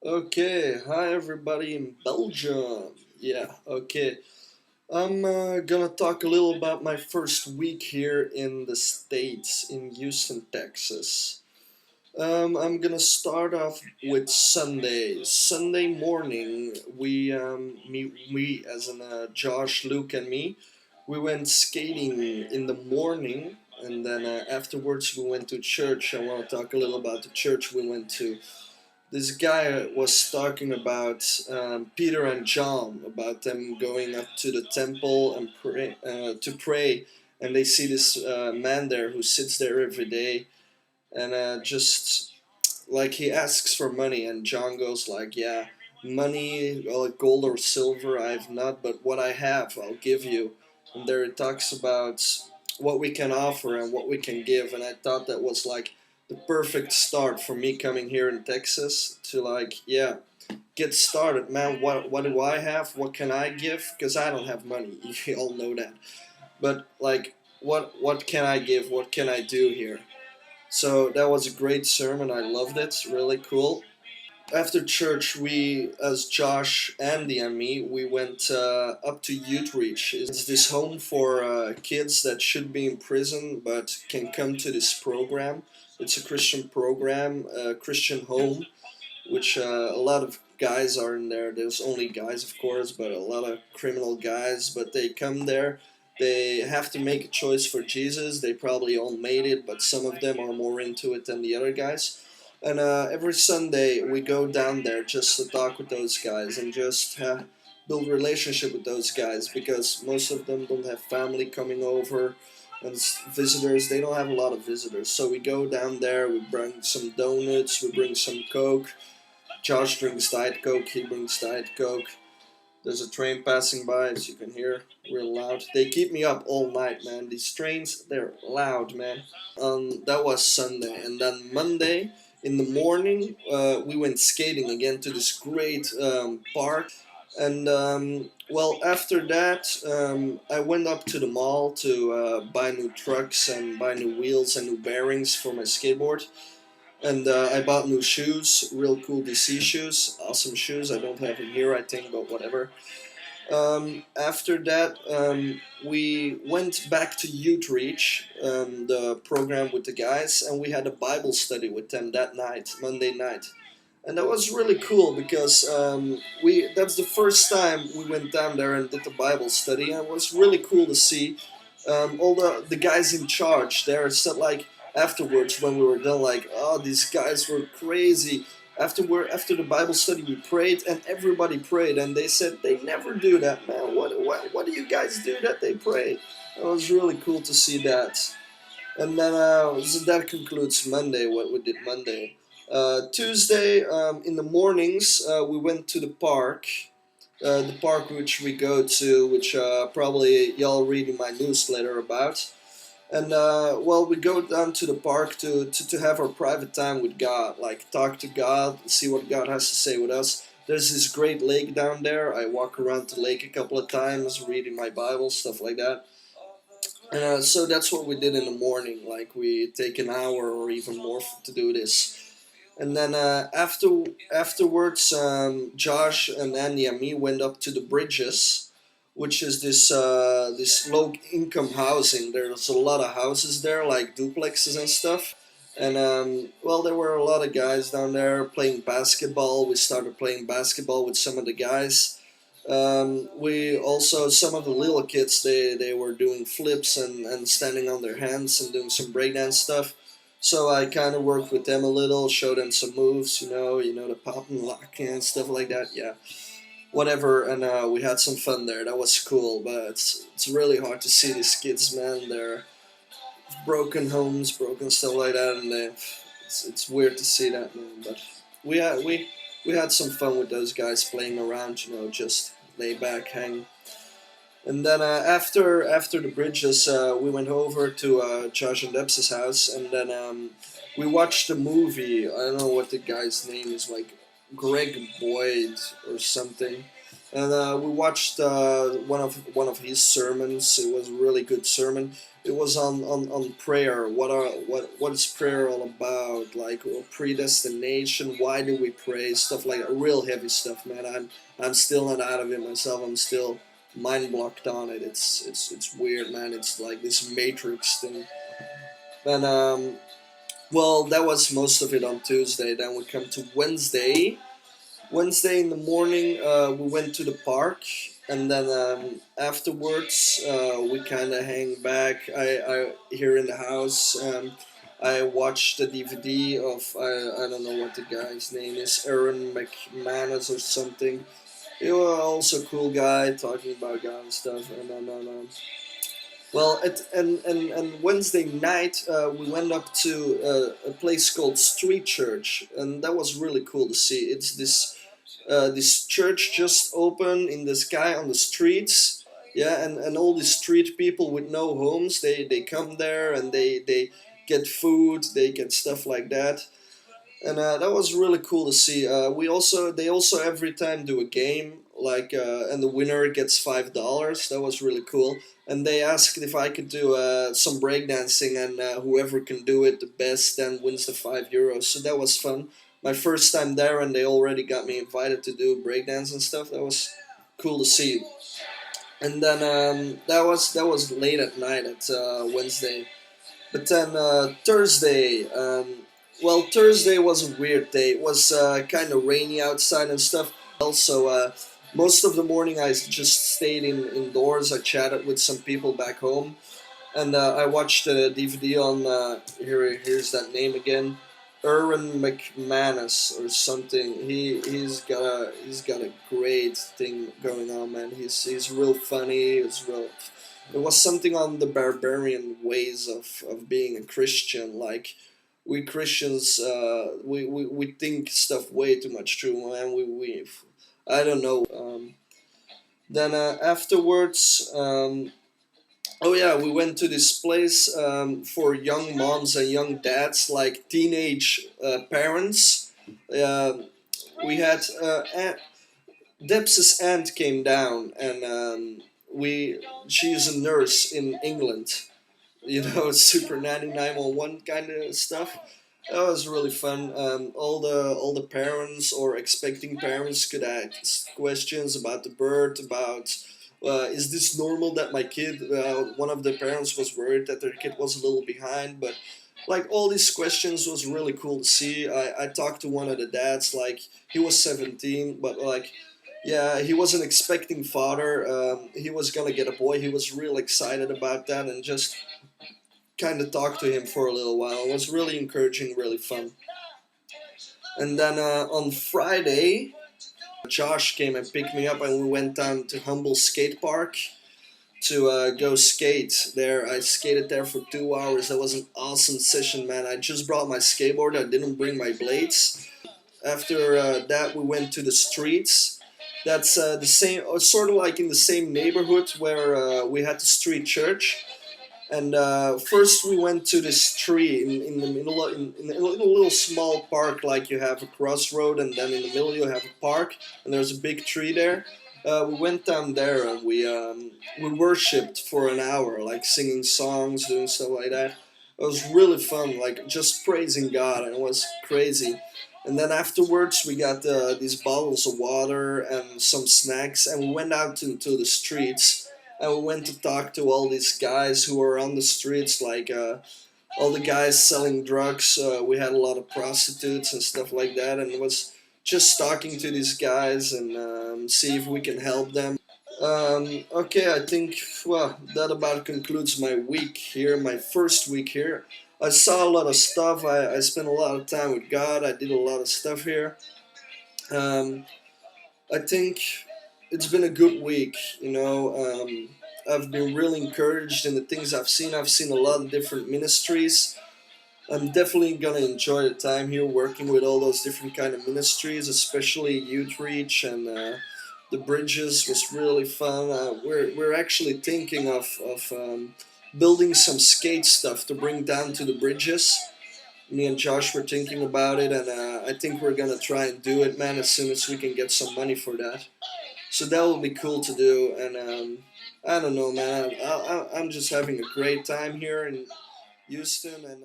Okay, hi everybody in Belgium. Yeah, okay. I'm gonna talk a little about my first week here in the States, in Houston, Texas. I'm gonna start off with Sunday. Sunday morning, we as in Josh, Luke, and me, we went skating in the morning, and then afterwards we went to church. I want to talk a little about the church we went to. This guy was talking about Peter and John, about them going up to the temple and to pray, and they see this man there who sits there every day, and just like he asks for money, and John goes like, "Yeah, money, gold or silver, I have not, but what I have, I'll give you." And there it talks about what we can offer and what we can give, and I thought that was like the perfect start for me coming here in Texas to like, yeah, get started, man. What do I have? What can I give? Because I don't have money. You all know that. But like, what can I give? What can I do here? So that was a great sermon. I loved it. Really cool. After church, we, as Josh, Andy, and me, we went up to Youth Reach. It's this home for kids that should be in prison but can come to this program. It's a Christian program, a Christian home, which a lot of guys are in there. There's only guys, of course, but a lot of criminal guys. But they come there. They have to make a choice for Jesus. They probably all made it, but some of them are more into it than the other guys. And every Sunday we go down there just to talk with those guys and just build relationship with those guys because most of them don't have family coming over and visitors. They don't have a lot of visitors, so we go down there. We bring some donuts. We bring some Coke. Josh drinks Diet Coke, he brings Diet Coke. There's a train passing by, as you can hear, real loud. They keep me up all night, man. These trains, they're loud, man. That was Sunday. And then Monday, in the morning, we went skating again to this great park. And, well, after that, I went up to the mall to buy new trucks and buy new wheels and new bearings for my skateboard. And I bought new shoes, real cool DC shoes, awesome shoes. I don't have them here, I think, but whatever. After that, we went back to Youth Reach, the program with the guys, and we had a Bible study with them that night, Monday night. And that was really cool because that's the first time we went down there and did the Bible study, and it was really cool to see all the guys in charge there said like afterwards when we were done like, oh, these guys were crazy. After the Bible study we prayed and everybody prayed and they said they never do that, man. What do you guys do that they pray? It was really cool to see that. And then so that concludes Monday. What we did Monday. Tuesday in the mornings we went to the park which we go to, which probably y'all read in my newsletter about. And well, we go down to the park to have our private time with God, like talk to God, see what God has to say with us. There's this great lake down there. I walk around the lake a couple of times, reading my Bible, stuff like that. And so that's what we did in the morning. Like we take an hour or even more to do this. And then afterwards, Josh and Andy and me went up to the Bridges, which is this low income housing. There's a lot of houses there, like duplexes and stuff. And well, there were a lot of guys down there playing basketball. We started playing basketball with some of the guys. We also some of the little kids they were doing flips and standing on their hands and doing some breakdance stuff. So I kind of worked with them a little, showed them some moves, the pop and lock and stuff like that. Yeah, whatever. And we had some fun there. That was cool. But it's really hard to see these kids, man. They're broken homes, broken stuff like that, and it's weird to see that, man. But we had some fun with those guys playing around, just lay back, hang. And then after the bridges, we went over to Josh and Debs' house, and then we watched a movie. I don't know what the guy's name is, like Greg Boyd or something. and we watched one of his sermons. It was a really good sermon. It was on prayer. What is prayer all about? Like predestination. Why do we pray? Stuff like that. Real heavy stuff, man. I'm still not out of it myself. I'm still mind blocked on it. It's weird, man. It's like this matrix thing. And well, that was most of it on Tuesday. Then we come to Wednesday. Wednesday in the morning, we went to the park, and then afterwards, we kind of hang back. I here in the house. I watched the DVD of I don't know what the guy's name is, Aaron McManus or something. He was also a cool guy talking about God and stuff. And then well, and Wednesday night we went up to a place called Street Church, and that was really cool to see. It's this church just open in the sky on the streets, yeah, and all these street people with no homes, they come there and they get food, they get stuff like that, and that was really cool to see. They also every time do a game like and the winner gets $5. That was really cool. And they asked if I could do some breakdancing, and whoever can do it the best then wins the €5. So that was fun. My first time there, and they already got me invited to do breakdance and stuff. That was cool to see. And then that was late at night at Wednesday. But then Thursday, well, Thursday was a weird day. It was kind of rainy outside and stuff. Also, most of the morning I just stayed indoors. I chatted with some people back home, and I watched a DVD on here's that name again, Aaron McManus or something. He's got a great thing going on, man. He's real funny. It was something on the barbarian ways of being a Christian. Like we Christians, we think stuff way too much true, man. We I don't know. Then afterwards, oh yeah, we went to this place for young moms and young dads, like teenage parents. Uh, we had Debs' aunt came down, and she's a nurse in England. You know, Super Nanny 911 kind of stuff. That was really fun. All the parents or expecting parents could ask questions about the birth, about is this normal that my kid? One of the parents was worried that their kid was a little behind, but like all these questions was really cool to see. I talked to one of the dads, like he was 17, but like yeah, he was an expecting father. He was gonna get a boy. He was real excited about that, and just kind of talked to him for a little while. It was really encouraging, really fun. And then on Friday, Josh came and picked me up, and we went down to Humble Skate Park to go skate there. I skated there for 2 hours. That was an awesome session, man. I just brought my skateboard. I didn't bring my blades. After that, we went to the streets. That's the same, sort of like in the same neighborhood where we had the street church. And first we went to this tree in the middle in a little small park, like you have a crossroad, and then in the middle you have a park, and there's a big tree there. We went down there, and we worshipped for an hour, like singing songs, doing stuff like that. It was really fun, like just praising God, and it was crazy. And then afterwards we got these bottles of water and some snacks, and we went out into the streets, and we went to talk to all these guys who were on the streets, like all the guys selling drugs. We had a lot of prostitutes and stuff like that, and it was just talking to these guys and see if we can help them. Okay, I think well that about concludes my week here, my first week here. I saw a lot of stuff. I spent a lot of time with God. I did a lot of stuff here. Um, I think it's been a good week. I've been really encouraged in the things I've seen. I've seen a lot of different ministries. I'm definitely gonna enjoy the time here working with all those different kind of ministries, especially Youth Reach and the Bridges was really fun. We're actually thinking of building some skate stuff to bring down to the Bridges. Me and Josh were thinking about it, and I think we're gonna try and do it, man, as soon as we can get some money for that. So that will be cool to do, and I don't know, man. I'm just having a great time here in Houston, and